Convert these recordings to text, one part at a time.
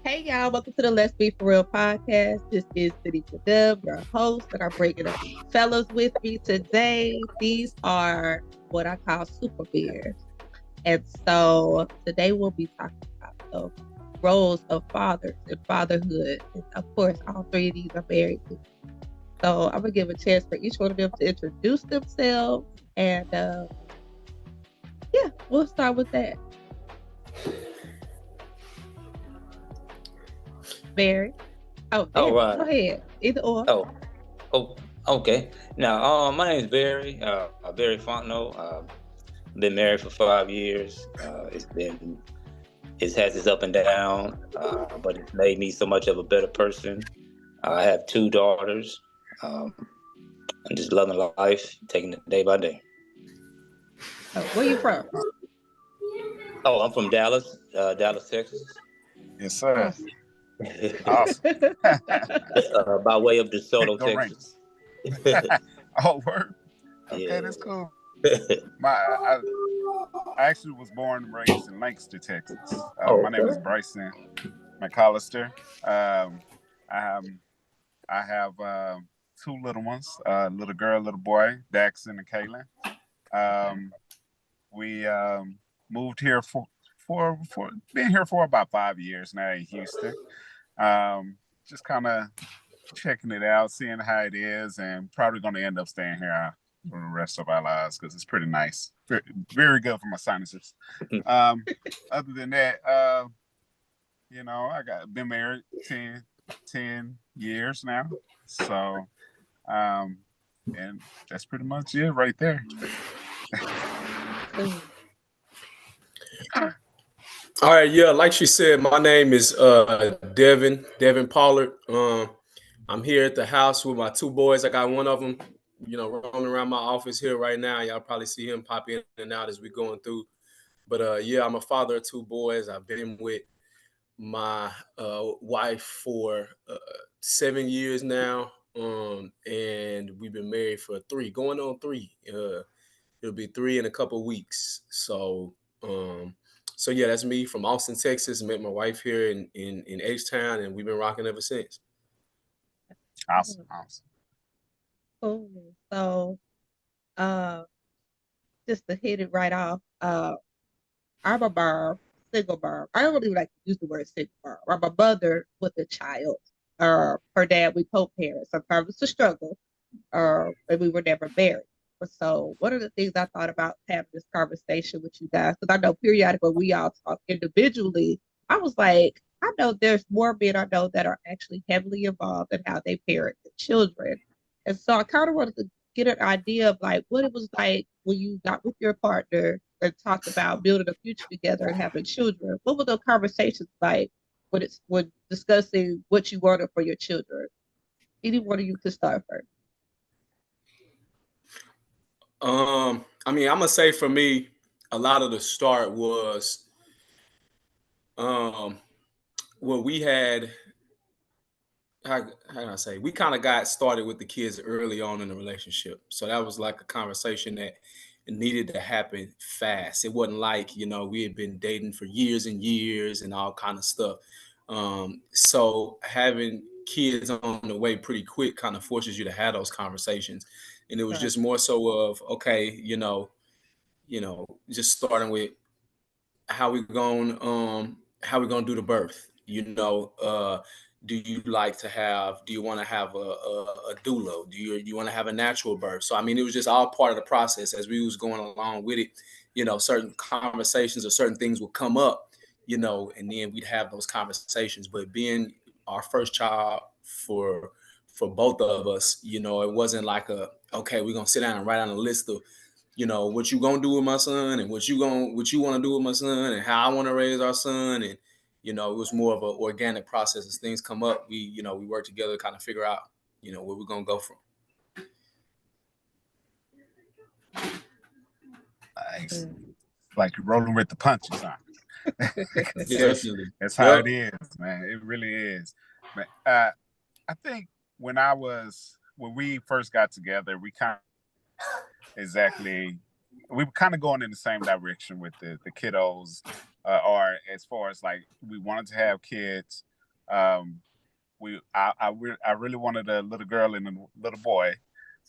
Hey y'all, welcome to the Let's Be For Real podcast. This is Tanisha Dub, your host, and I'm bringing up fellows with me today. These are what I call super bears. And so today we'll be talking about the roles of fathers and fatherhood. And of course, all three of these are married. So I'm going to give a chance for each one of them to introduce themselves. And yeah, we'll start with that. Barry. Oh, All Devin, right. go ahead. Either or. Oh, oh, okay. Now, my name is Barry. Barry Fontenot. Been married for 5 years. It has its up and down, but it's made me so much of a better person. I have two daughters. Um, I'm just loving life, taking it day by day. Oh, where you from? Oh, I'm from Dallas, Dallas, Texas. Yes, sir. Awesome. Awesome. By way of DeSoto, Go Texas. Rangers. Oh, word. Okay, Yeah. that's cool. I actually was born and raised in Lancaster, Texas. My name is Okay. Bryson McAllister. I, I have two little ones, little girl, little boy, Daxon and Kaylin. Um, we moved here for been here for about 5 years now in Houston. Just kind of checking it out, seeing how it is, and probably going to end up staying here for the rest of our lives because it's pretty nice. Very, very good for my sinuses. Other than that, I got been married 10 years now. So, and that's pretty much it right there. All right, yeah, like she said, my name is Devin Pollard. I'm here at the house with my two boys. I got one of them, roaming around my office here right now. Y'all probably see him pop in and out as we going through. But yeah, I'm a father of two boys. I've been with my wife for 7 years now, and we've been married for 3, going on 3. It'll be 3 in a couple of weeks. So yeah, that's me from Austin, Texas. Met my wife here in H-Town, and we've been rocking ever since. Awesome. Cool. So, uh, just to hit it right off, I'm a bird, single bird. I don't really like to use the word single bird. I'm a mother with a child. Her dad, we co-parent. Sometimes it's a struggle. And we were never married. So one of the things I thought about having this conversation with you guys, because I know periodically we all talk individually, I was like, I know there's more men I know that are actually heavily involved in how they parent the children. And so I kind of wanted to get an idea of like what it was like when you got with your partner and talked about building a future together and having children. What were the conversations like when discussing what you wanted for your children? Any one of you could start first. I'm gonna say for me, a lot of the start was well, we had how can I say, we kind of got started with the kids early on in the relationship. So that was like a conversation that needed to happen fast. It wasn't like, we had been dating for years and years and all kind of stuff. So having kids on the way pretty quick kind of forces you to have those conversations. And it was Right. just more so of, okay, just starting with how we gonna do the birth. Do you want to have a doula? Do you want to have a natural birth? So I mean, it was just all part of the process as we was going along with it. Certain conversations or certain things would come up, and then we'd have those conversations. But being our first child for both of us, it wasn't like okay, we're gonna sit down and write down a list of what you gonna do with my son and what you want to do with my son and how I want to raise our son. And it was more of an organic process. As things come up, we work together to kind of figure out where we're gonna go from. Nice. Mm. Like you're rolling with the punches, huh? Definitely. That's how Yep. it is, man. It really is. But I think when we first got together, exactly we were kind of going in the same direction with the kiddos, or as far as like we wanted to have kids. I really wanted a little girl and a little boy,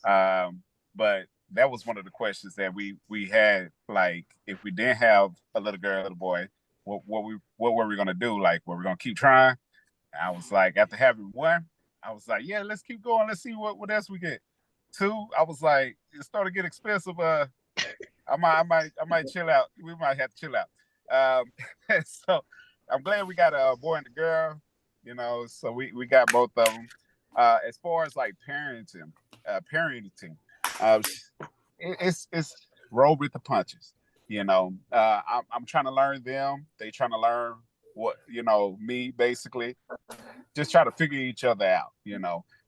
but that was one of the questions that we had. Like, if we didn't have a little girl, little boy, what were we gonna do? Like, were we gonna keep trying? I was like, after having one, I was like, yeah, let's keep going. Let's see what else we get. Two, I was like, it started to get expensive. I might chill out. We might have to chill out. So I'm glad we got a boy and a girl. So we got both of them. As far as like parenting, uh, it's roll with the punches. I'm trying to learn them. They trying to learn me basically. Just try to figure each other out.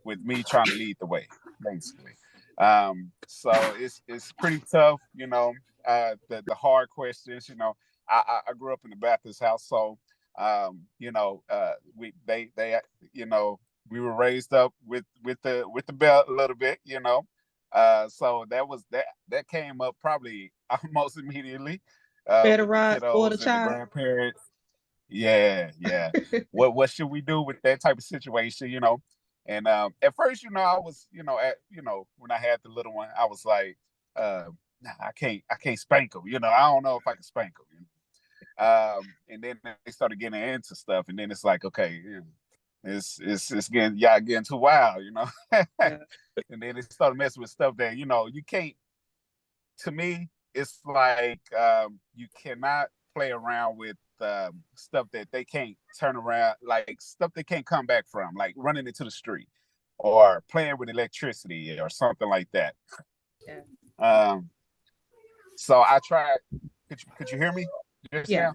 With me trying to lead the way, basically. So it's pretty tough. The hard questions. I grew up in the Baptist house, so we were raised up with the belt a little bit. So that came up probably almost immediately Better with the rod, spoil the kiddos and the child. grandparents. Yeah, yeah. What should we do with that type of situation? And at first, I was, when I had the little one, I was like, nah, I can't spank him. I don't know if I can spank him. And then they started getting into stuff, and then it's like, okay, it's getting too wild. Yeah. And then it started messing with stuff that you can't. To me, it's like you cannot play around with stuff that they can't turn around, like stuff they can't come back from, like running into the street or playing with electricity or something like that. Yeah. So I tried. Could you hear me just Yeah. now?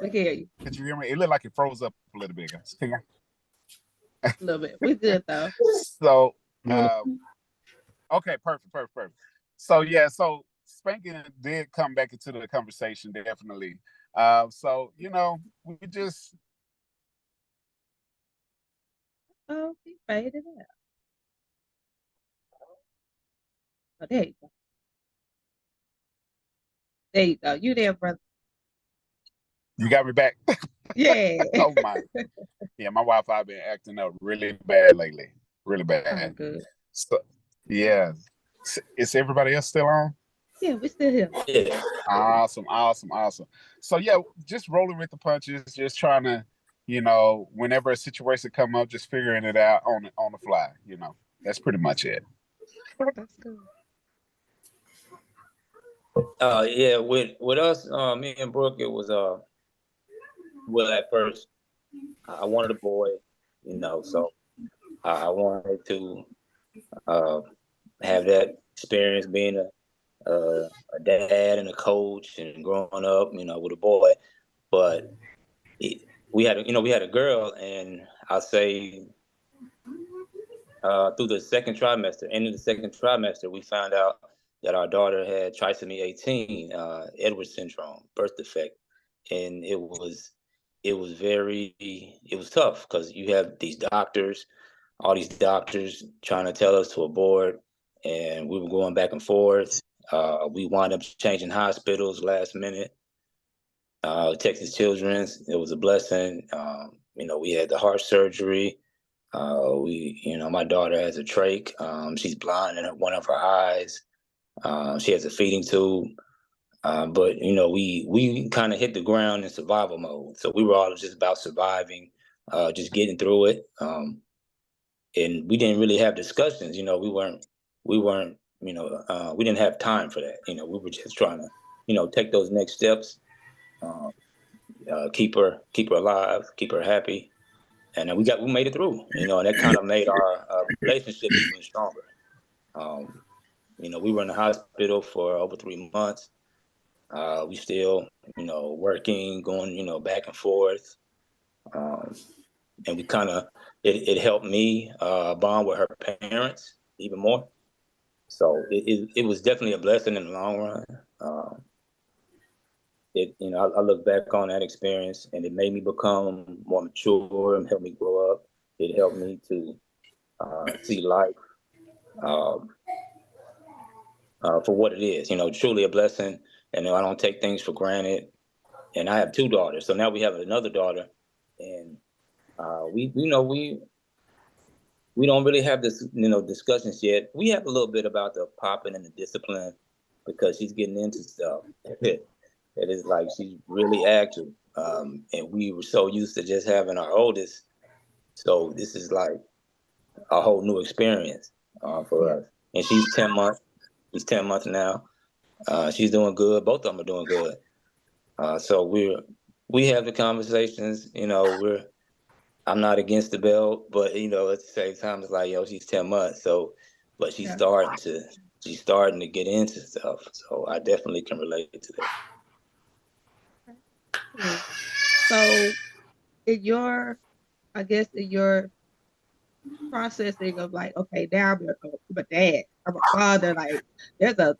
We can hear you Could you hear me? It looked like it froze up a little bit, guys. a little bit. We're good though. So, okay, perfect. So yeah, so spanking did come back into the conversation, definitely. So we just Oh, he faded out. Oh, there you go. There you go. You there, brother? you got me back. Yeah. Oh my, yeah, my Wi-Fi been acting up really bad lately, really Oh, bad. good. So yeah, is everybody else still on? Yeah, we still here. Yeah. Awesome. So yeah, just rolling with the punches, just trying to, whenever a situation come up, just figuring it out on the fly. That's pretty much it. That's good. Yeah, with us, me and Brooke, it was well, at first I wanted a boy, so I wanted to uh, have that experience being a dad and a coach and growing up, with a boy. But we had a girl, and I'll say through the second trimester, end of the second trimester, we found out that our daughter had trisomy 18, Edwards syndrome, birth defect, and it was tough because you have all these doctors trying to tell us to abort, and we were going back and forth. We wound up changing hospitals last minute. Texas Children's, it was a blessing. We had the heart surgery. My daughter has a trach. She's blind in one of her eyes. She has a feeding tube. But we kind of hit the ground in survival mode. So we were all just about surviving, just getting through it. And we didn't really have discussions. We weren't. We didn't have time for that. We were just trying to, take those next steps, keep her alive, keep her happy, and then we made it through. And that kind of made our relationship even stronger. We were in the hospital for over 3 months. We still, working, going, back and forth. And we kind of, it helped me bond with her parents even more. So it was definitely a blessing in the long run. I look back on that experience, and it made me become more mature and helped me grow up. It helped me to see life um, for what it is, truly a blessing. And I don't take things for granted. And I have two daughters, so now we have another daughter, and We don't really have this, discussions yet. We have a little bit about the popping and the discipline because she's getting into stuff. It is like she's really active. And we were so used to just having our oldest. So this is like a whole new experience for Yeah. us. And she's 10 months. She's 10 months now. She's doing good. Both of them are doing good. So we have the conversations, I'm not against the belt, but at the same time, it's like, she's 10 months. So, but Yeah. she's starting to get into stuff. So I definitely can relate to that. Cool. So in your, I guess in your processing of like, okay, now I'm a dad, I'm a father, like there's a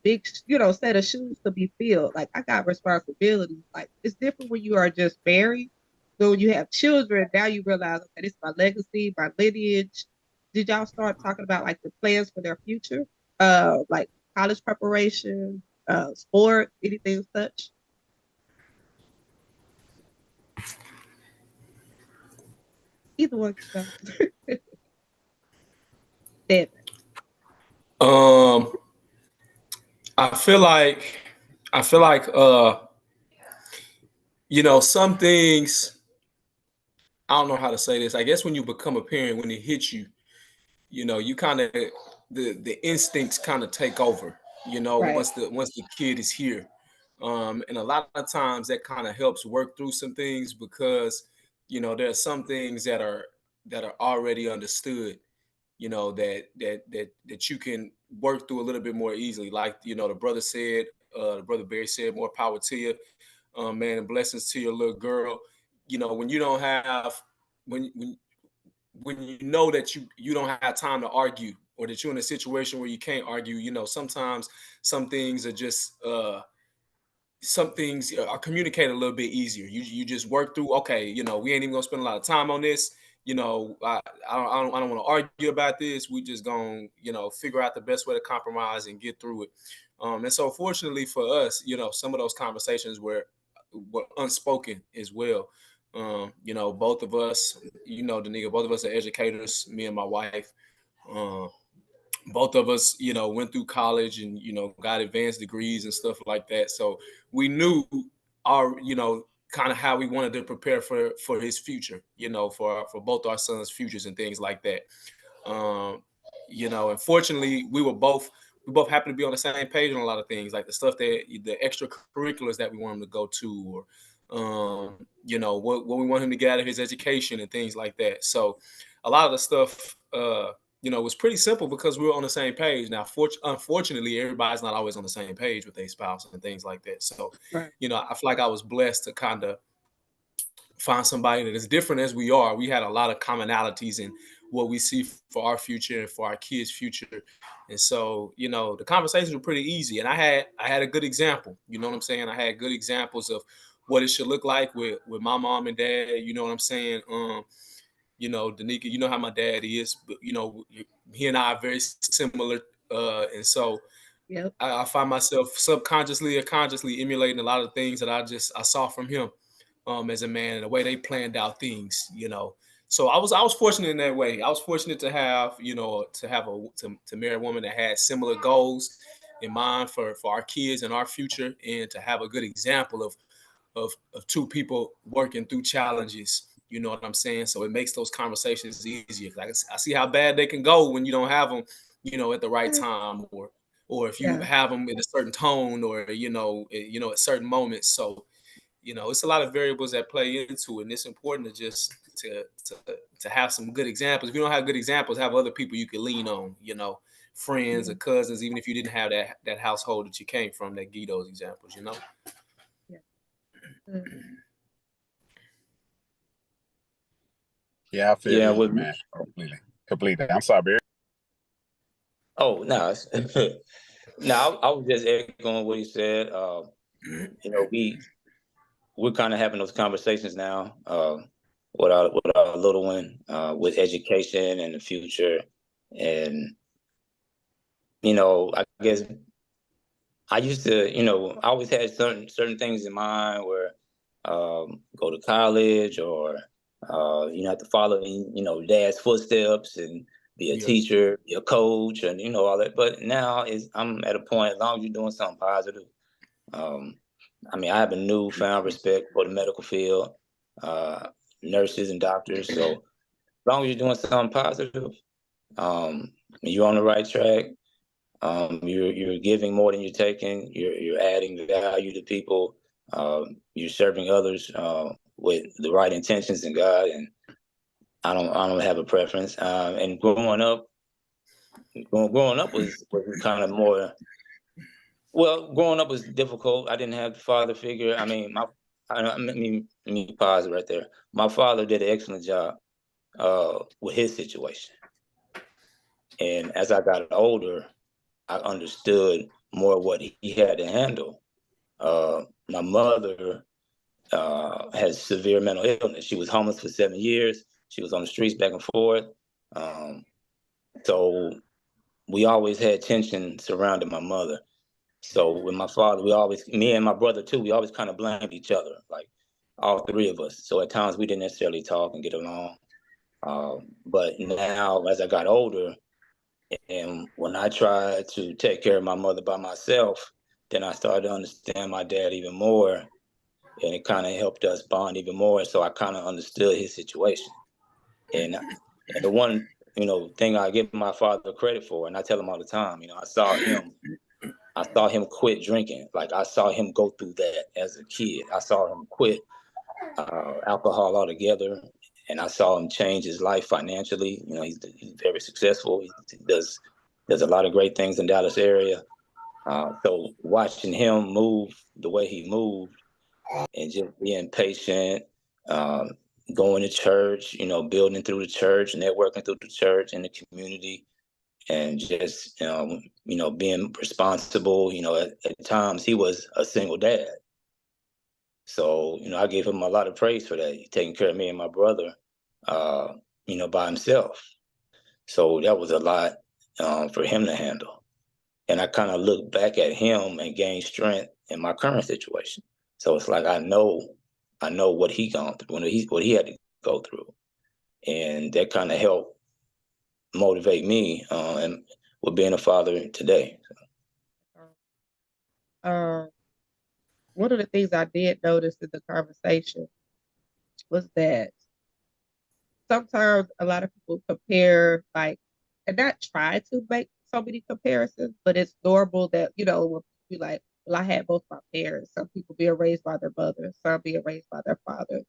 big, set of shoes to be filled. Like I got responsibilities. Like it's different when you are just married. So when you have children, now you realize, okay, this is my legacy, my lineage. Did y'all start talking about like the plans for their future? Like college preparation, sport, anything such? Either one can go. Devin. Um, I feel like I feel like some things, I don't know how to say this. I guess when you become a parent, when it hits you, you kind of the instincts kind of take over, Right. once the kid is here. And a lot of times that kind of helps work through some things because, there are some things that are already understood, that you can work through a little bit more easily. Like, the brother Barry said, more power to you, man, and blessings to your little girl. When you don't have when when you know that you don't have time to argue, or that you're in a situation where you can't argue, sometimes some things are just some things are communicated a little bit easier. You just work through. Okay, we ain't even gonna spend a lot of time on this. I don't want to argue about this. We just gonna figure out the best way to compromise and get through it. And so fortunately for us, some of those conversations were unspoken as well. Both of us, both of us are educators. Me and my wife. Um, both of us, went through college and got advanced degrees and stuff like that. So we knew our, kind of how we wanted to prepare for his future, for both our sons' futures and things like that. Um, and fortunately, we both happen to be on the same page on a lot of things, like the extracurriculars that we want him to go to, or what we want him to get out of his education and things like that. So a lot of the stuff, was pretty simple because we were on the same page. Now, unfortunately, everybody's not always on the same page with their spouse and things like that. So, Right. I feel like I was blessed to kind of find somebody that is different as we are. We had a lot of commonalities in what we see for our future and for our kids' future. And so, the conversations were pretty easy. And I had a good example. You know what I'm saying? I had good examples of what it should look like with my mom and dad. You know what I'm saying? Danica, you know how my dad is, but he and I are very similar. And so Yep. I find myself subconsciously or consciously emulating a lot of things that I saw from him, as a man, and the way they planned out things. So I was fortunate in that way. I was fortunate to have, to marry a woman that had similar goals in mind for our kids and our future, and to have a good example of two people working through challenges. You know what I'm saying? So it makes those conversations easier. I see how bad they can go when you don't have them, at the right time, or if you Yeah. have them in a certain tone, or at certain moments. So it's a lot of variables that play into it, and it's important to just to have some good examples. If you don't have good examples, have other people you can lean on. Friends Yeah. or cousins, even if you didn't have that household that you came from that give those examples. Yeah. Mm. Yeah, I feel Yeah, you, with man. Completely. Completely. I'm sorry, Barry. oh no, no, I was just echoing what he said. You know, we're kind of having those conversations now, with our little one, with education and the future, and I guess I used to, I always had certain things in mind where go to college or You have to follow in, dad's footsteps and be a Yeah. teacher, be a coach, and all that. But now I'm at a point, as long as you're doing something positive. Um, I mean, I have a newfound respect for the medical field, uh, nurses and doctors. So as long as you're doing something positive, you're on the right track. You're giving more than you're taking. You're adding value to people. You're serving others with the right intentions in God, and I don't have a preference. And growing up was kind of more. Well, growing up was difficult. I didn't have the father figure. I mean, let me pause right there. My father did an excellent job with his situation, and as I got older, I understood more what he had to handle. My mother has severe mental illness. She was homeless for 7 years. She was on the streets back and forth. Um, so we always had tension surrounding my mother. So with my father, me and my brother too, we always kind of blamed each other, like all three of us. So at times we didn't necessarily talk and get along. But now, as I got older, and when I tried to take care of my mother by myself, then I started to understand my dad even more, and it kind of helped us bond even more. So I kind of understood his situation, and the one thing I give my father credit for, and I tell him all the time, I saw him quit drinking. Like I saw him go through that as a kid. I saw him quit alcohol altogether, and I saw him change his life financially. He's very successful. He does a lot of great things in Dallas area. So watching him move the way he moved, and just being patient, um, going to church, building through the church, networking through the church and the community, and just being responsible. At times he was a single dad, so I gave him a lot of praise for that. He taking care of me and my brother, uh, by himself. So that was a lot for him to handle. And I kind of look back at him and gain strength in my current situation. So it's like I know what he gone through, what he had to go through, and that kind of helped motivate me and with being a father today. Um, one of the things I did notice in the conversation was that sometimes a lot of people compare, like, and not try to make so many comparisons, but it's normal that, when people be like, well, I had both my parents, some people being raised by their mother, some being raised by their father.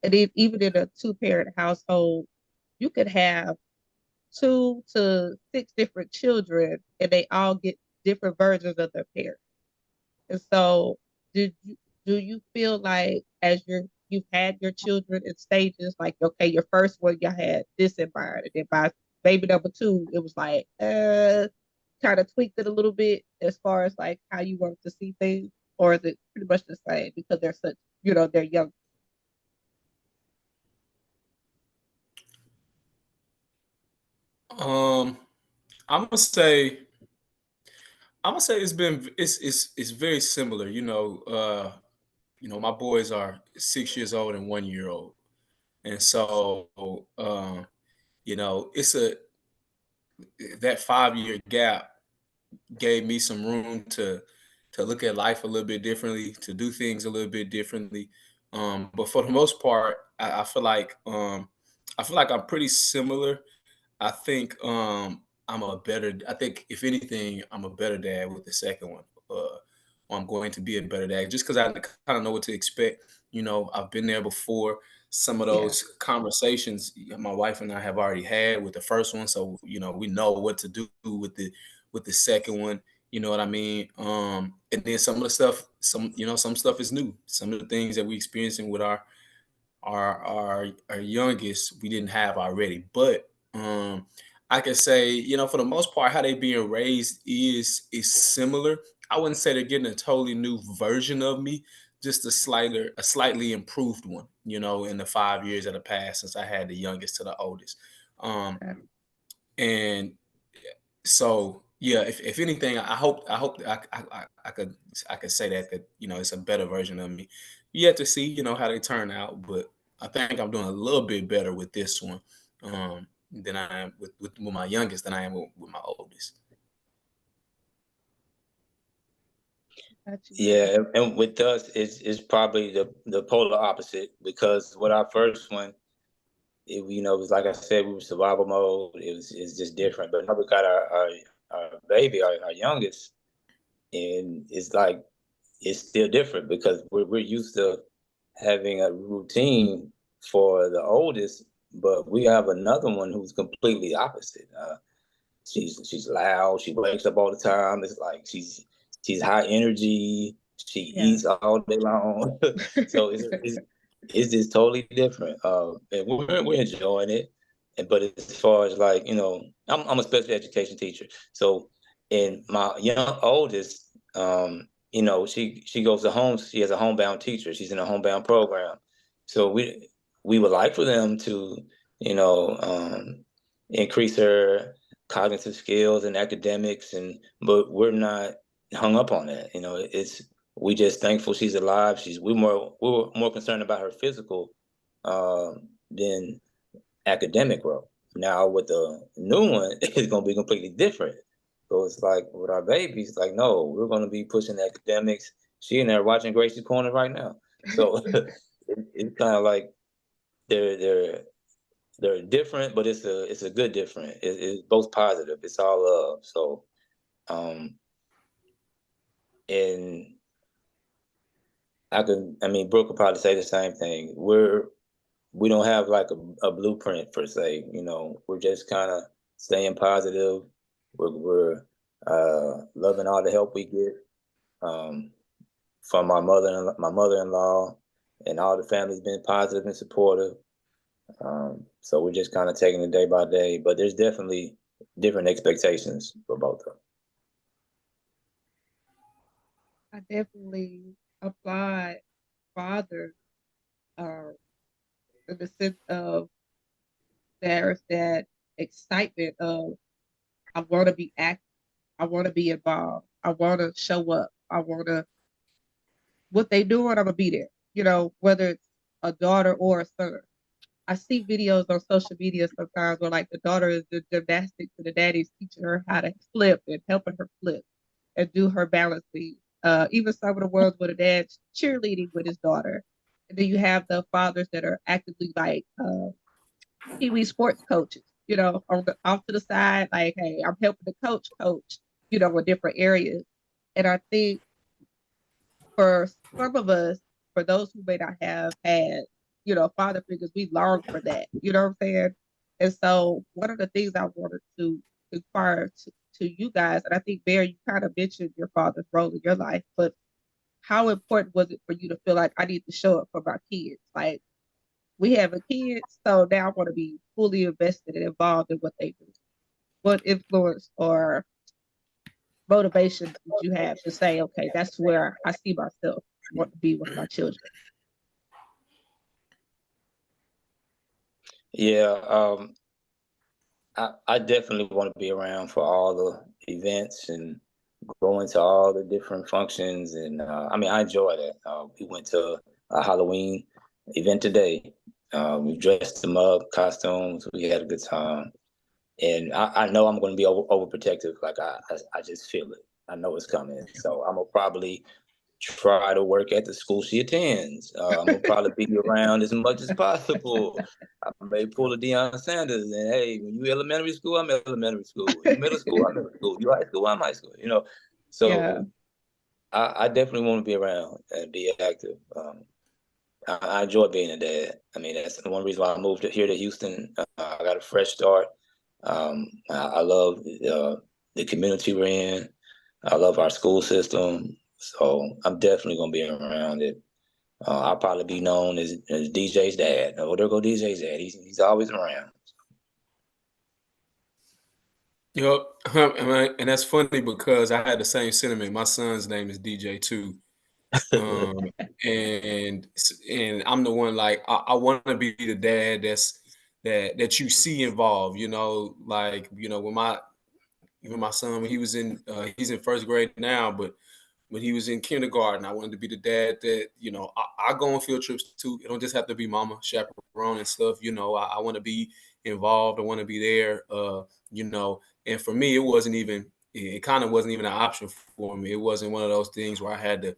And even in a two-parent household, you could have 2 to 6 different children and they all get different versions of their parents. And so did you do you feel like as you've had your children in stages, like okay, your first one you had this in mind, and then by baby number two, it was like kind of tweaked it a little bit as far as like how you wanted to see things, or is it pretty much the same because they're such they're young? Um, I'm gonna say it's very similar. My boys are 6 years old and 1 year old, and so it's a that 5 year gap gave me some room to look at life a little bit differently, to do things a little bit differently. But for the most part, I feel like I'm pretty similar. I think I think if anything, I'm a better dad with the second one. Or I'm going to be a better dad just because I kind of know what to expect. I've been there before. Some of Yeah. those conversations my wife and I have already had with the first one, so we know what to do with the second one. You know what I mean? And then some of the stuff, some stuff is new. Some of the things that we experiencing with our youngest we didn't have already. But I can say, for the most part, how they being raised is similar. I wouldn't say they're getting a totally new version of me, just a slightly improved one, in the 5 years that have passed since I had the youngest to the oldest. Um, Okay. and so yeah, if anything, I hope I could say that it's a better version of me. You have to see, how they turn out, but I think I'm doing a little bit better with this one than I am with my youngest than I am with my oldest. Got you. Yeah, and with us, it's probably the polar opposite because with our first one, it was like I said, we were survival mode. It's just different. But now we got our baby, our youngest, and it's like it's still different because we're used to having a routine for the oldest, but we have another one who's completely opposite. She's loud. She wakes up all the time. It's like she's high energy. She Yeah. eats all day long. So it's just totally different. And we're enjoying it. But as far as like I'm a special education teacher. So and my young oldest, she goes to home. She has a homebound teacher. She's in a homebound program. So we would like for them to you know increase her cognitive skills and academics, but we're not hung up on that. It's we just thankful she's alive. We were more concerned about her physical than academic growth. Now with the new one, it's gonna be completely different. So it's like with our babies, like no, we're gonna be pushing academics. She in there watching Gracie Corner right now. So it's kind of like they're they're different, but it's a good different. It's both positive. It's all love. So, and Brooke could probably say the same thing. We don't have like a blueprint per se. We're just kind of staying positive. We're loving all the help we get um, from my mother-in-law, and all the family's been positive and supportive. So we're just kind of taking it day by day, but there's definitely different expectations for both of them. I definitely applaud fathers uh, in the sense of there's that excitement of I want to be active, I want to be involved, I want to show up, I want to what they doing, I'm gonna be there. Whether it's a daughter or a son. I see videos on social media sometimes where like the daughter is the gymnastics and the daddy's teaching her how to flip and helping her flip and do her balance beam. Even some of the ones where the dad's cheerleading with his daughter. And then you have the fathers that are actively like Pee-wee sports coaches, off to the side, like, hey, I'm helping the coach, in different areas. And I think for some of us, for those who may not have had, father figures, we long for that. You know what I'm saying? And so one of the things I wanted to inquire to you guys, and I think Bear, you kind of mentioned your father's role in your life, but how important was it for you to feel like I need to show up for my kids? Like we have a kid, so now I want to be fully invested and involved in what they do. What influence or motivation did you have to say, okay, that's where I see myself want to be with my children? Yeah, I definitely want to be around for all the events and going to all the different functions. And I enjoy that. We went to a Halloween event today. We dressed them up, costumes. We had a good time. And I know I'm going to be overprotective. Like I just feel it. I know it's coming. So I'm gonna probably try to work at the school she attends. I'm gonna probably be around as much as possible. I may pull a Deion Sanders and hey, when you elementary school, I'm elementary school. You middle school, I'm middle school. You high school, I'm high school. Yeah, So I definitely want to be around and be active. I enjoy being a dad. That's one reason why I moved here to Houston. I got a fresh start. I love the community we're in. I love our school system. So I'm definitely gonna be around it. I'll probably be known as DJ's dad. Oh, there go DJ's dad. He's always around. Yep, and that's funny because I had the same sentiment. My son's name is DJ too, um, and I'm the one like I want to be the dad that you see involved. Like when my even my son when he was in he's in first grade now, but when he was in kindergarten. I wanted to be the dad that, I go on field trips too. It don't just have to be mama chaperone and stuff. I want to be involved. I want to be there. And for me, it kind of wasn't even an option for me. It wasn't one of those things where I had to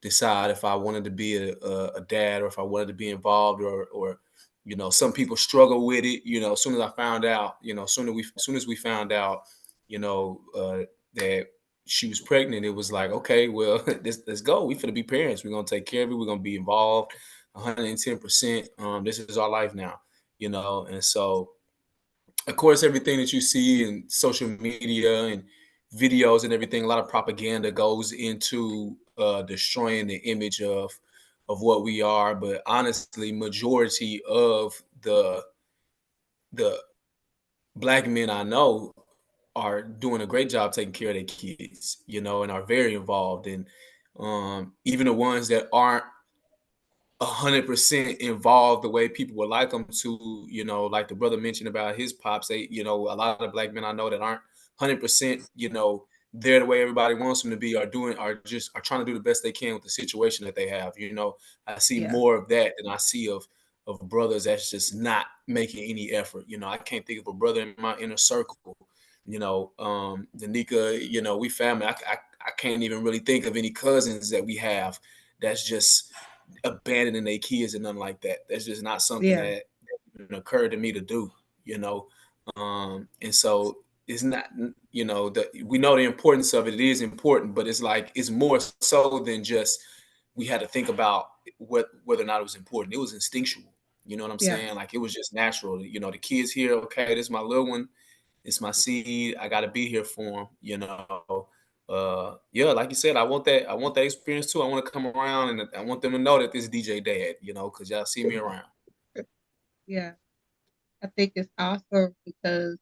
decide if I wanted to be a dad or if I wanted to be involved or some people struggle with it. As soon as I found out, soon as we found out, that she was pregnant, it was like, okay, well, let's go. We finna be parents. We're gonna take care of it. We're gonna be involved 110%. This is our life now, and so of course, everything that you see in social media and videos and everything, a lot of propaganda goes into destroying the image of what we are. But honestly, majority of the black men I know are doing a great job taking care of their kids, and are very involved. And even the ones that aren't 100% involved the way people would like them to, like the brother mentioned about his pops. A lot of black men I know that aren't 100%, they're the way everybody wants them to be, are trying to do the best they can with the situation that they have. I see Yeah. more of that than I see of brothers that's just not making any effort. I can't think of a brother in my inner circle, Danica, we family. I can't even really think of any cousins that we have that's just abandoning their kids and nothing like that. That's just not something Yeah. that even occurred to me to do, and so it's not, that we know the importance of it. It is important, but it's like it's more so than just we had to think about whether or not it was important. It was instinctual. You know what I'm Yeah. saying? Like it was just natural. The kids here. Okay, this is my little one. It's my seed. I got to be here for them. Yeah, like you said, I want that experience too. I want to come around and I want them to know that this is DJ Dad, because y'all see me around. Yeah. I think it's awesome because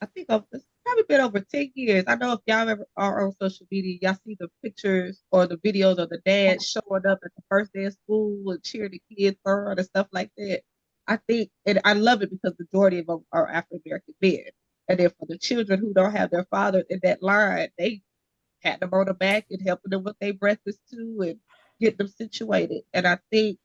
I think it's probably been over 10 years. I know if y'all ever are on social media, y'all see the pictures or the videos of the dad showing up at the first day of school and cheering the kids on and stuff like that. I think, and I love it because the majority of them are African American men. And then for the children who don't have their father in that line, they pat them on the back and helping them with their breakfast too and get them situated. And I think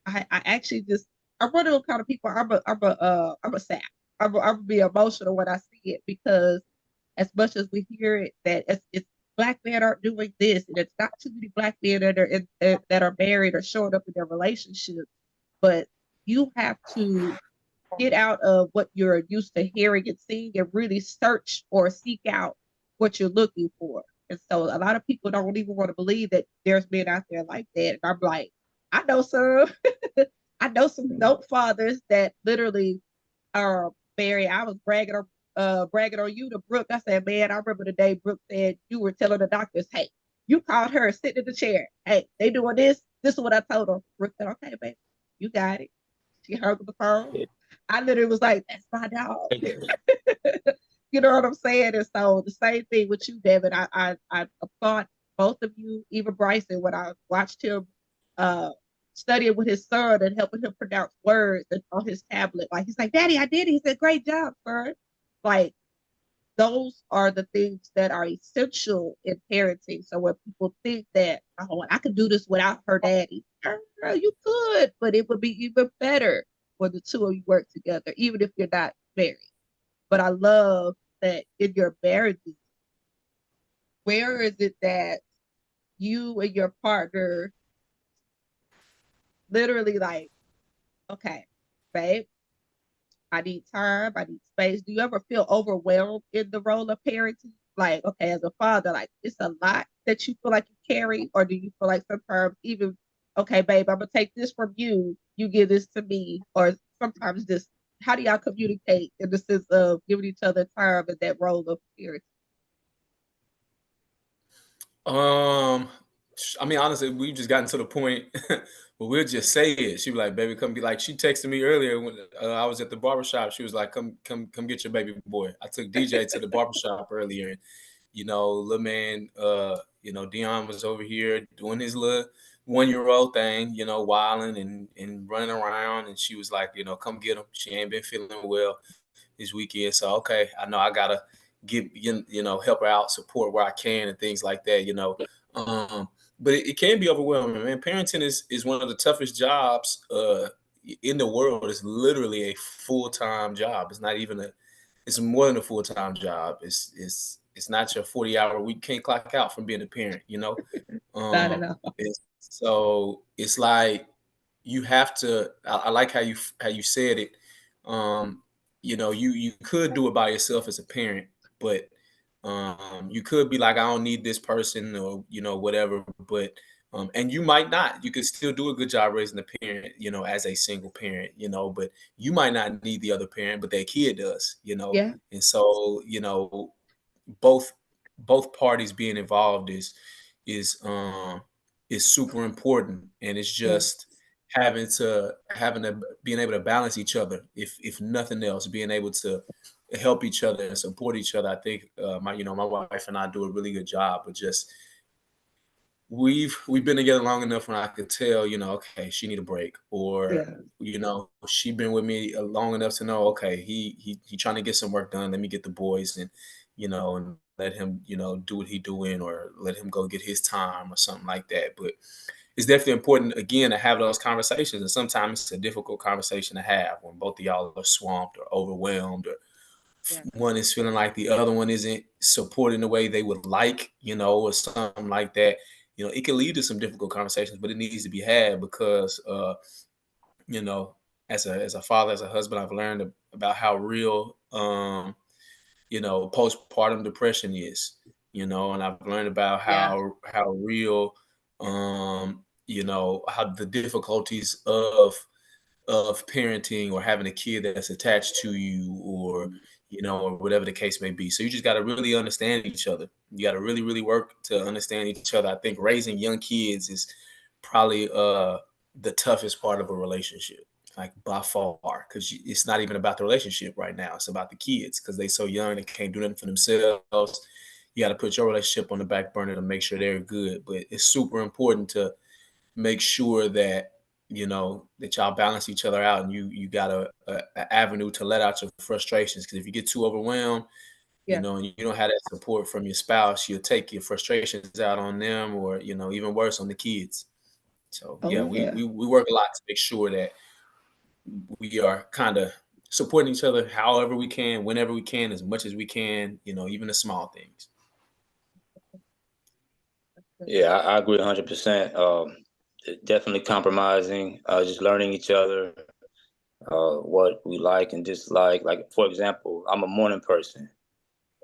I actually just I'm one of those kind of people. I'm a sap. I'm be emotional when I see it because as much as we hear it that it's black men aren't doing this and it's not too many black men that are married or showing up in their relationships, but you have to get out of what you're used to hearing and seeing and really search or seek out what you're looking for. And so a lot of people don't even want to believe that there's men out there like that. And I'm like, I know some. I know some dope fathers that literally are married. I was bragging on you to Brooke. I said, man, I remember the day Brooke said you were telling the doctors, hey, you called her sitting in the chair. Hey, they doing this. This is what I told her. Brooke said, okay, baby, you got it. She hung up the phone. I literally was like, that's my dog. You know what I'm saying? And so the same thing with you, Devin. I applaud both of you, even Bryson, when I watched him uh studying with his son and helping him pronounce words on his tablet. Like he's like, Daddy, I did it. He said, great job, son. Like those are the things that are essential in parenting. So when people think that, oh, I could do this without her daddy, girl, you could, but it would be even better when the two of you work together, even if you're not married. But I love that in your marriages, where is it that you and your partner literally like, okay, babe, I need time, I need space. Do you ever feel overwhelmed in the role of parenting? Like, okay, as a father, like it's a lot that you feel like you carry, or do you feel like sometimes even, okay, babe, I'm gonna take this from you, you give this to me, or sometimes just how do y'all communicate in the sense of giving each other time in that role of parenting? Um, I mean, honestly, we just gotten to the point where we'll just say it. She be like, "Baby, come be like." She texted me earlier when I was at the barbershop. She was like, come get your baby boy." I took DJ to the barbershop earlier, and little man, Dion was over here doing his little 1-year-old thing, wilding and running around, and she was like, "Come get him." She ain't been feeling well this weekend, so okay, I know I gotta help her out, support where I can, and things like that. But it can be overwhelming, man. Parenting is one of the toughest jobs in the world. It's literally a full-time job. It's not even a. It's more than a full-time job. It's not your 40-hour week. Can't clock out from being a parent. Not at all. So it's like you have to. I like how you said it. You could do it by yourself as a parent, but you could be like, I don't need this person, or whatever. But and you might not. You could still do a good job raising a parent, as a single parent, but you might not need the other parent, but that kid does. Yeah, And so both both parties being involved is um is super important, and it's yeah, just having to being able to balance each other, if nothing else, being able to help each other and support each other. I think my wife and I do a really good job, but just we've been together long enough when I could tell, okay, she need a break, or yeah. she been with me long enough to know, okay, he trying to get some work done. Let me get the boys, and let him, do what he doing, or let him go get his time or something like that. But it's definitely important, again, to have those conversations. And sometimes it's a difficult conversation to have when both of y'all are swamped or overwhelmed, or Yeah. one is feeling like the other one isn't supporting the way they would like, or something like that. It can lead to some difficult conversations, but it needs to be had because, you know, as a father, as a husband, I've learned about how real, postpartum depression is, and I've learned about Yeah. how real, how the difficulties of parenting, or having a kid that's attached to you, or whatever the case may be. So you just got to really understand each other. You got to really, really work to understand each other. I think raising young kids is probably the toughest part of a relationship, like by far, because it's not even about the relationship right now. It's about the kids, because they so young, they can't do nothing for themselves. You got to put your relationship on the back burner to make sure they're good. But it's super important to make sure that y'all balance each other out, and you got a avenue to let out your frustrations. Because if you get too overwhelmed, Yeah. and you don't have that support from your spouse, you'll take your frustrations out on them, or even worse, on the kids. So yeah, Oh yeah. we work a lot to make sure that we are kind of supporting each other however we can, whenever we can, as much as we can, even the small things. Yeah, I agree 100%. Definitely compromising, just learning each other, what we like and dislike. Like, for example, I'm a morning person,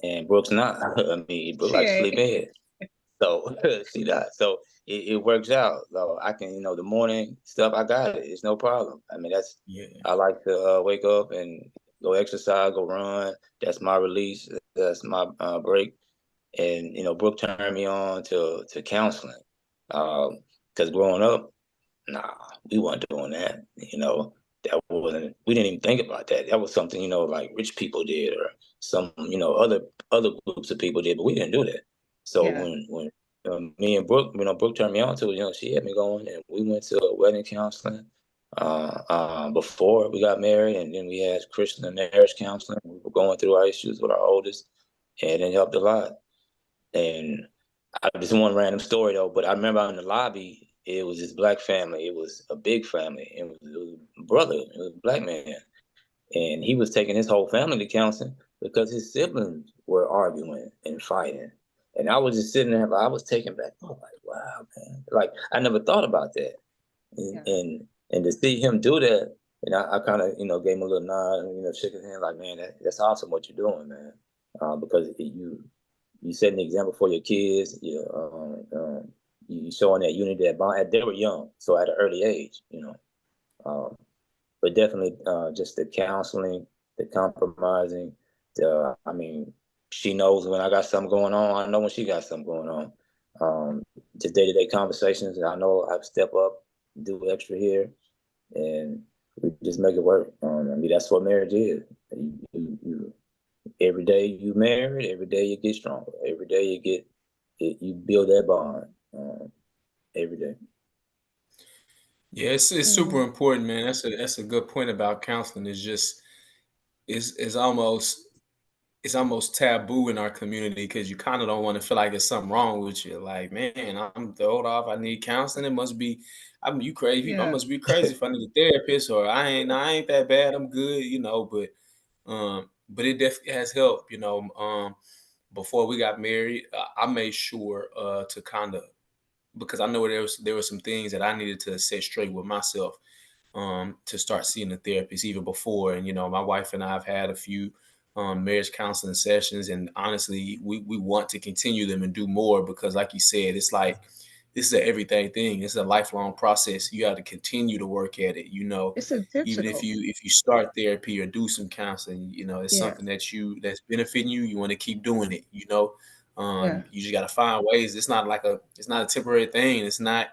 and Brooke's not. I mean, Brooke likes to sleep Shit. in. So she not. So it works out. So I can, the morning stuff, I got it. It's no problem. I mean, Yeah. I like to wake up and go exercise, go run. That's my release. That's my break. And Brooke turned me on to counseling. Because growing up, nah, we weren't doing that. That wasn't. We didn't even think about that. That was something like rich people did, or some other groups of people did, but we didn't do that. So Yeah. when me and Brooke, Brooke turned me on to it. She had me going, and we went to wedding counseling before we got married, and then we had Christian and marriage counseling. We were going through our issues with our oldest, and it helped a lot. And I just one random story though, but I remember out in the lobby, it was this black family. It was a big family. It was a brother, it was a black man, and he was taking his whole family to counseling because his siblings were arguing and fighting. And I was just sitting there, I was taken back. Oh, like, wow, man! Like I never thought about that, and Yeah. and to see him do that, and I kind of gave him a little nod and shook his hand like, man, that's awesome what you're doing, man, because you setting the example for your kids. You showing that unity, that bond. They were young, so at an early age. Um, but definitely, just the counseling, the compromising. I mean, she knows when I got something going on. I know when she got something going on. Just day-to-day conversations. I know I step up, do extra here, and we just make it work. I mean, that's what marriage is. You every day you married, every day you get stronger. Every day you build that bond. Every day. Yeah, it's super Yeah. important, man. That's a good point about counseling. It's just it's almost it's almost taboo in our community because you kind of don't want to feel like there's something wrong with you. Like, man, I'm throwed off. I need counseling. It must be, you crazy. I Yeah, must be crazy if I need a therapist, or I ain't that bad. I'm good, but it definitely has helped. Before we got married, I made sure to kind of, because I know there were some things that I needed to set straight with myself, to start seeing a therapist even before. And my wife and I have had a few marriage counseling sessions, and honestly, we want to continue them and do more because, like you said, it's like this is an everything thing. It's a lifelong process. You have to continue to work at it. it's Even if intentional. you start therapy or do some counseling, it's Yeah, something that's benefiting you. You want to keep doing it. yeah, You just got to find ways. It's not a temporary thing. It's not,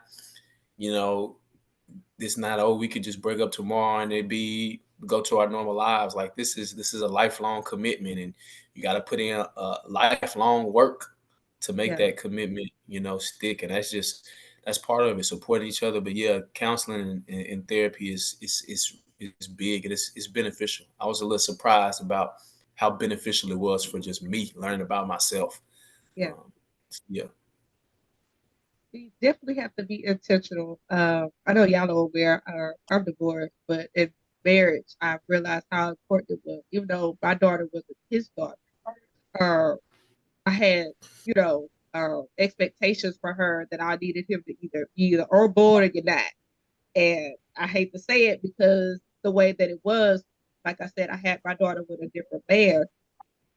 you know, it's not, oh, we could just break up tomorrow and it be go to our normal lives. Like this is a lifelong commitment, and you got to put in a lifelong work to make yeah, that commitment, stick. And that's part of it, supporting each other. But yeah, counseling and therapy is big, and it's beneficial. I was a little surprised about how beneficial it was for just me learning about myself. yeah. Um, yeah. You definitely have to be intentional. I know y'all are aware I'm divorced, but in marriage, I realized how important it was. Even though my daughter wasn't his daughter, uh, I had, expectations for her that I needed him to either on board or you're not. And I hate to say it because the way that it was, like I said, I had my daughter with a different man.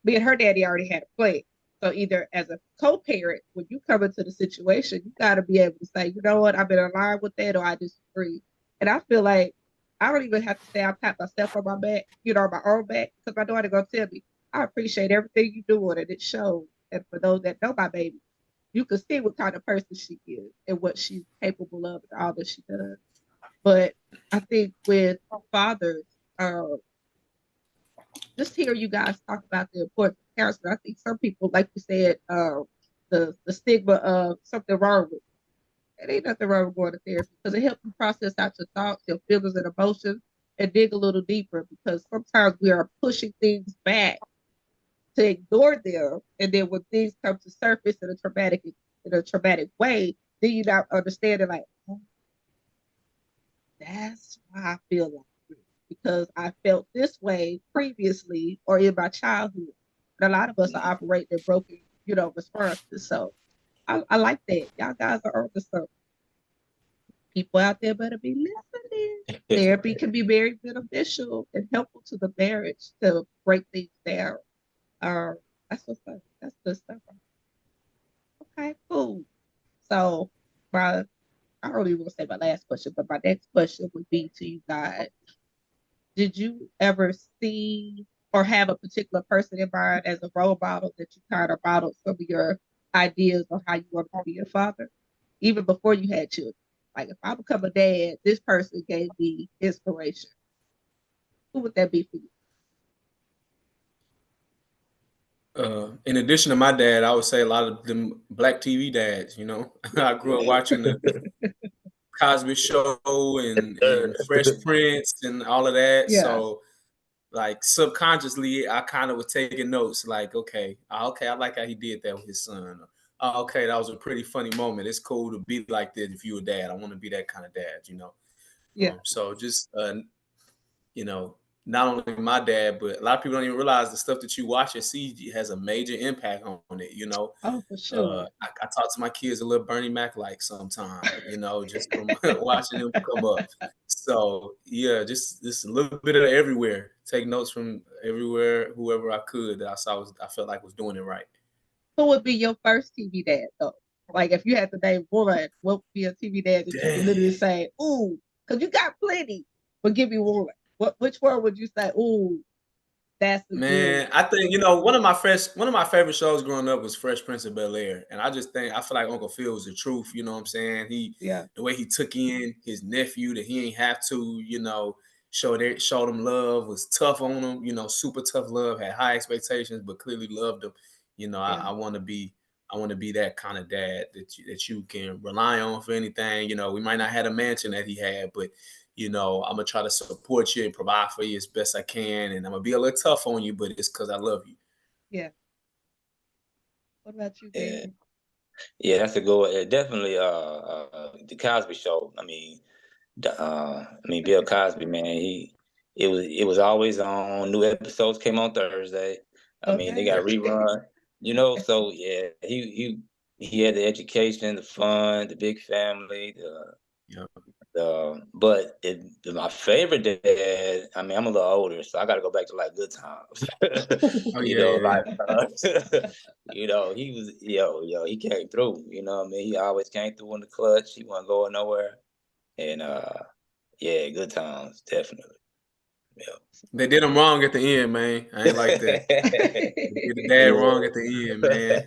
Me and her daddy already had a plan. So either as a co-parent, when you come into the situation, you got to be able to say, you know what, I've been aligned with that, or I disagree. And I feel like I don't even have to say I pat myself on my back, on my own back, because my daughter gonna tell me, I appreciate everything you doing, and it shows. And for those that know my baby, you can see what kind of person she is and what she's capable of and all that she does. But I think with fathers, uh, just hear you guys talk about the importance of counseling. I think some people, like you said, the stigma of something wrong with it. Ain't nothing wrong with going to therapy because it helps you process out your thoughts, your feelings, and emotions, and dig a little deeper. Because sometimes we are pushing things back to ignore them, and then when things come to surface in a traumatic way, then you not understand it. Like, oh, that's why I feel like this because I felt this way previously or in my childhood. And a lot of us are operating in broken, responses. So I like that. Y'all guys are on to something. People out there better be listening. Therapy can be very beneficial and helpful to the marriage to break things down. That's what's up. That's good stuff. Okay, cool. So my I don't even want to say my last question, but my next question would be to you guys. Did you ever see or have a particular person in mind as a role model that you kind of modeled some of your ideas on how you want to be a father, even before you had children? Like, if I become a dad, this person gave me inspiration. Who would that be for you? In addition to my dad, I would say a lot of them black TV dads. I grew up watching the Cosby Show and Fresh Prince and all of that. Yeah, So, like, subconsciously, I kind of was taking notes. Like, okay, I like how he did that with his son. Okay, that was a pretty funny moment. It's cool to be like that if you're a dad. I want to be that kind of dad. yeah. So just you know, not only my dad, but a lot of people don't even realize the stuff that you watch and see has a major impact on it. Oh, for sure. I talk to my kids a little Bernie Mac like sometime, just from watching them come up. So yeah, just a little bit of everywhere. Take notes from everywhere, whoever I could that I felt like was doing it right. Who would be your first TV dad, though? Like, if you had to name one, what would be a TV dad that you could literally Dang. say, ooh, because you got plenty, but give me one. Which one would you say, ooh, that's a good Man, I think one of my favorite shows growing up was Fresh Prince of Bel Air, and I feel like Uncle Phil was the truth. You know what I'm saying? yeah, The way he took in his nephew that he ain't have to, showed him love, was tough on him, super tough love, had high expectations, but clearly loved him. yeah. I want to be that kind of dad that you can rely on for anything. We might not have a mansion that he had, but I'm gonna try to support you and provide for you as best I can, and I'm gonna be a little tough on you, but it's because I love you. Yeah. What about you, Yeah, David? yeah, that's a good one. Definitely, the Cosby Show. Bill Cosby, man. It was always on. New episodes came on Thursday. They Okay. got rerun. So yeah, he had the education, the fun, the big family, Yeah. my favorite dad. I'm a little older, so I got to go back to like good times. Oh yeah, yeah, Like he was he came through. He always came through in the clutch. He wasn't going nowhere, and yeah, good times definitely. they did him wrong at the end, man. I ain't like that. They did the dad Yeah, wrong at the end, man.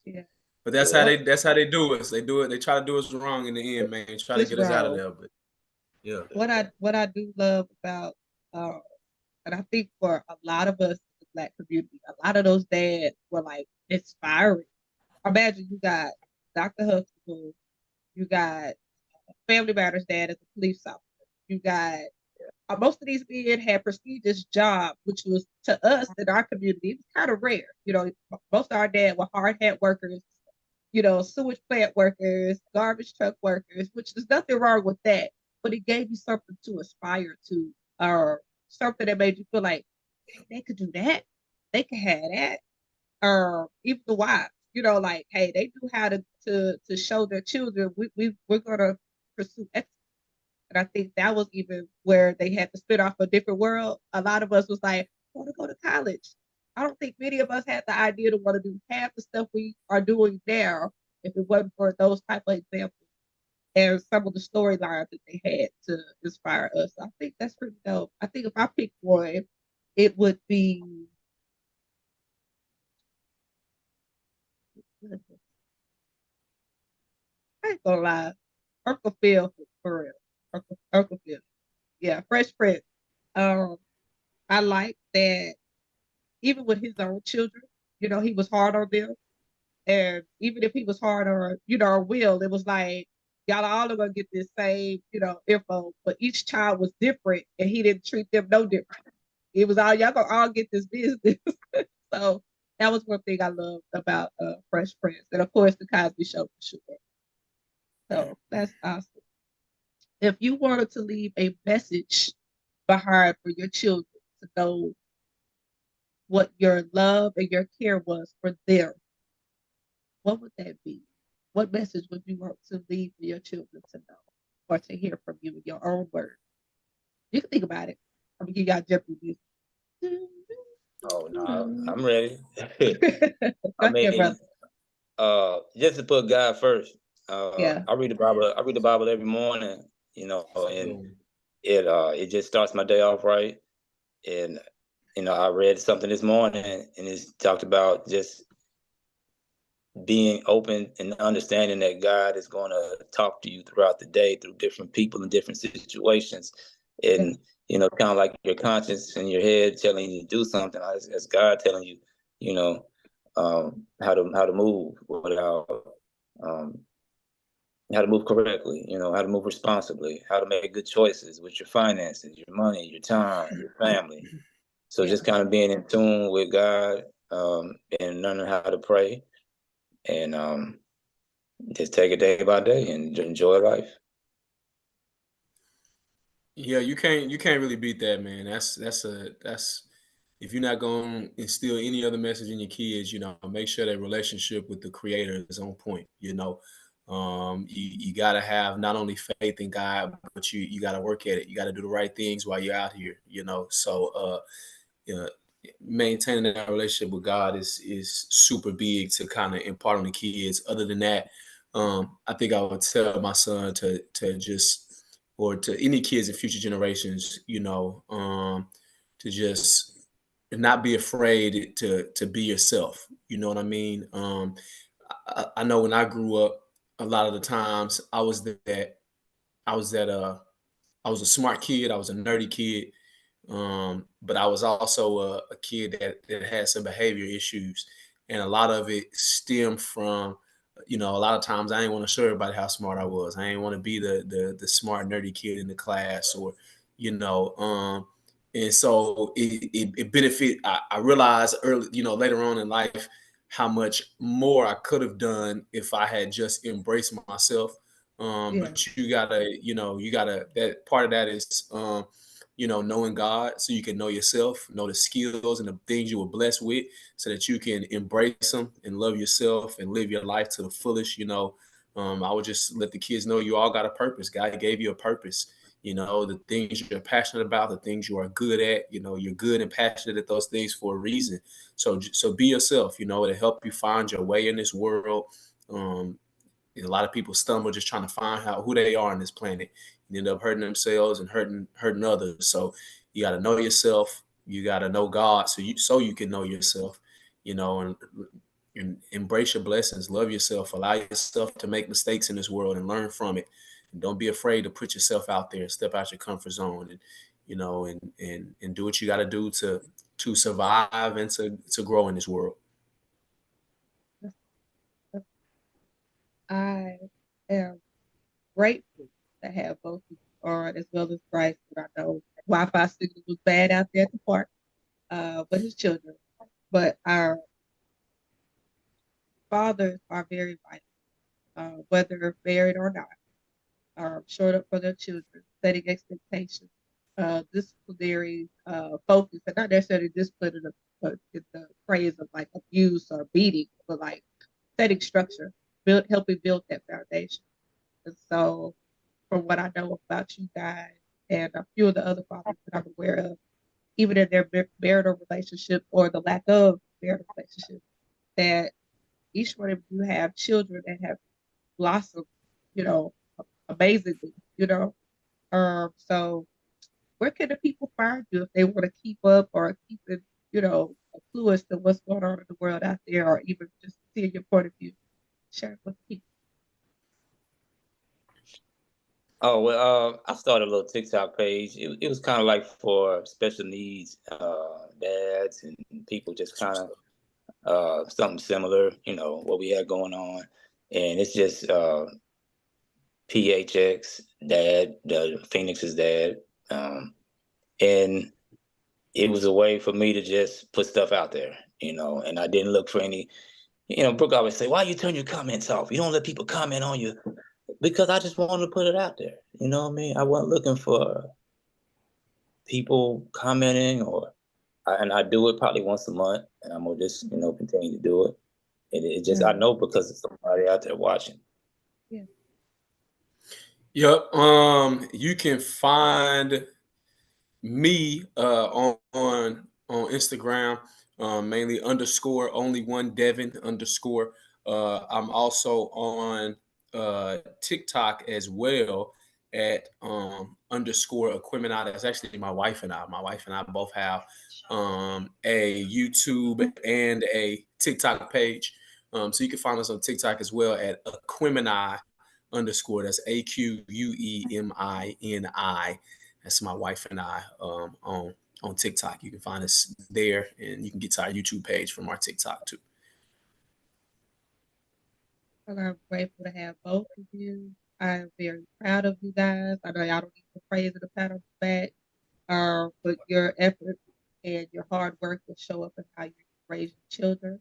Yeah. But that's how yeah, What they do us. They do it. They try to do us wrong in the end, man. Try to was get us out of wrong? there. But yeah, What I do love about uh and I think for a lot of us in the Black community, a lot of those dads were like inspiring. Imagine you got Dr. Huxtable, you got Family Matters dad as a police officer, you got most of these men had prestigious jobs, which was to us in our community, it was kind of rare. Most of our dad were hard hat workers, sewage plant workers, garbage truck workers, which there's nothing wrong with that. But it gave you something to aspire to, or something that made you feel like, hey, they could do that. They could have that. Or even the wives, like, hey, they knew how to show their children we're gonna pursue excellence. And I think that was even where they had to spit off a different world. A lot of us was like, I want to go to college. I don't think many of us had the idea to want to do half the stuff we are doing now if it wasn't for those type of examples and some of the storylines that they had to inspire us. I think that's pretty dope. I think if I picked one, it would be I ain't gonna lie, Uncle Phil for real. Uncle Phil. Yeah, Fresh Prince. Um, I like that even with his own children, he was hard on them. And even if he was hard on, Will, it was like, y'all all are gonna get this same, info, but each child was different and he didn't treat them no different. It was all y'all gonna all get this business. So that was one thing I loved about Fresh Prince. And of course the Cosby Show for sure. So that's awesome. If you wanted to leave a message behind for your children to know what your love and your care was for them, what would that be? What message would you want to leave for your children to know or to hear from you in your own words? You can think about it. I'm gonna give y'all Jeopardy Oh no, music. I'm ready. I Go ahead, mean, brother. just to put God first. Yeah, I read the Bible. I read the Bible every morning. that's a good And one. it just starts my day off right. And I read something this morning, and it talked about just being open and understanding that God is going to talk to you throughout the day through different people and different situations. yeah, And, kind of like your conscience in your head telling you to do something, as God telling you, you know, how to move without, um, how to move correctly, how to move responsibly, how to make good choices with your finances, your money, your time, your family. So yeah. just kind of being in tune with God, and learning how to pray, and just take it day by day and enjoy life. Yeah, you can't really beat that, man. That's if you're not going to instill any other message in your kids, make sure that relationship with the creator is on point. You got to have not only faith in God, but you got to work at it. You got to do the right things while you're out here. So uh, maintaining that relationship with God is super big to kind of impart on the kids. Other than that, I think I would tell my son to just, or to any kids in future generations, to just not be afraid to be yourself. You know what I mean? I know when I grew up, a lot of the times I was that I was a smart kid, I was a nerdy kid, but I was also a kid that had some behavior issues, and a lot of it stemmed from, a lot of times I didn't want to show everybody how smart I was. I didn't want to be the smart nerdy kid in the class, or you know, um, And so it benefit. I realized early, later on in life, how much more I could have done if I had just embraced myself. Yeah. But that part of that is, knowing God, so you can know yourself, know the skills and the things you were blessed with, so that you can embrace them and love yourself and live your life to the fullest. I would just let the kids know you all got a purpose. God gave you a purpose. The things you're passionate about, the things you are good at, you're good and passionate at those things for a reason. So be yourself, to help you find your way in this world. A lot of people stumble just trying to find out who they are on this planet, and end up hurting themselves and hurting others. So you got to know yourself. You got to know God, so you can know yourself, and embrace your blessings. Love yourself. Allow yourself to make mistakes in this world and learn from it. And don't be afraid to put yourself out there and step out your comfort zone, and do what you got to do to survive and to grow in this world. I am grateful to have both of you on, as well as Bryson. I know Wi-Fi signal was bad out there at the park, but his children. But our fathers are very vital, whether married or not, showing up for their children, setting expectations, disciplinary focus, and not necessarily discipline in the phrase of like abuse or beating, but like setting structure, helping build that foundation. And so, from what I know about you guys and a few of the other fathers that I'm aware of, even in their marital relationship or the lack of marital relationship, that each one of you have children that have blossomed, you know, amazingly, So where can the people find you if they want to keep up or keep it, a clue as to what's going on in the world out there, or even just seeing your point of view? Share it with people. Oh well, I started a little TikTok page. It was kind of like for special needs dads and people, just kind of something similar, what we had going on, and it's just PHX dad, the Phoenix's dad, and it was a way for me to just put stuff out there, and I didn't look for any. Brooke always say, "Why you turn your comments off? You don't let people comment on you." Because I just wanted to put it out there. You know what I mean? I wasn't looking for people commenting, and I do it probably once a month, and I'm gonna just continue to do it. And it just, I know, because there's somebody out there watching. Yeah. Yep. You can find me on Instagram, mainly _ only one Devin _. I'm also on TikTok as well at _ Equimini. That's actually my wife and I. My wife and I both have a YouTube and a TikTok page. So you can find us on TikTok as well at Equimini _ That's AQUEMINI. That's my wife and I on TikTok. You can find us there, and you can get to our YouTube page from our TikTok too. Well, I'm grateful to have both of you. I'm very proud of you guys. I know y'all don't need the praise and the pat on the back, but your effort and your hard work will show up in how you raise your children.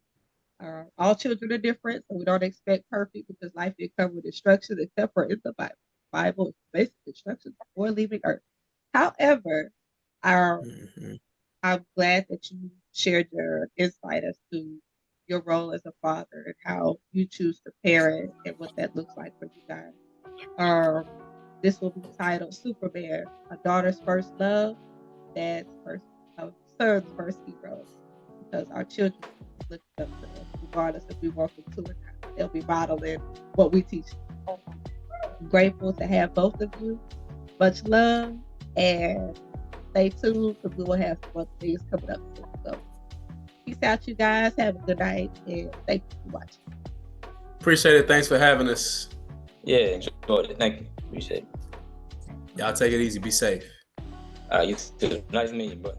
All children are different, so we don't expect perfect, because life did come with instructions, except for in the Bible. The Bible is basic instructions before leaving Earth. However, I'm glad that you shared your insight as to your role as a father and how you choose to parent and what that looks like for you guys. This will be titled Superman, a daughter's first love, dad's first, son's first hero, because our children look up to us, regardless if we want them to or not. They'll be modeling what we teach them. I'm grateful to have both of you. Much love, and stay tuned, because we will have some other things coming up soon. So peace out, you guys. Have a good night, and thank you for watching. Appreciate it. Thanks for having us. Yeah, enjoyed it. Thank you. Appreciate it. Y'all take it easy. Be safe. You too. Nice meeting you, bro.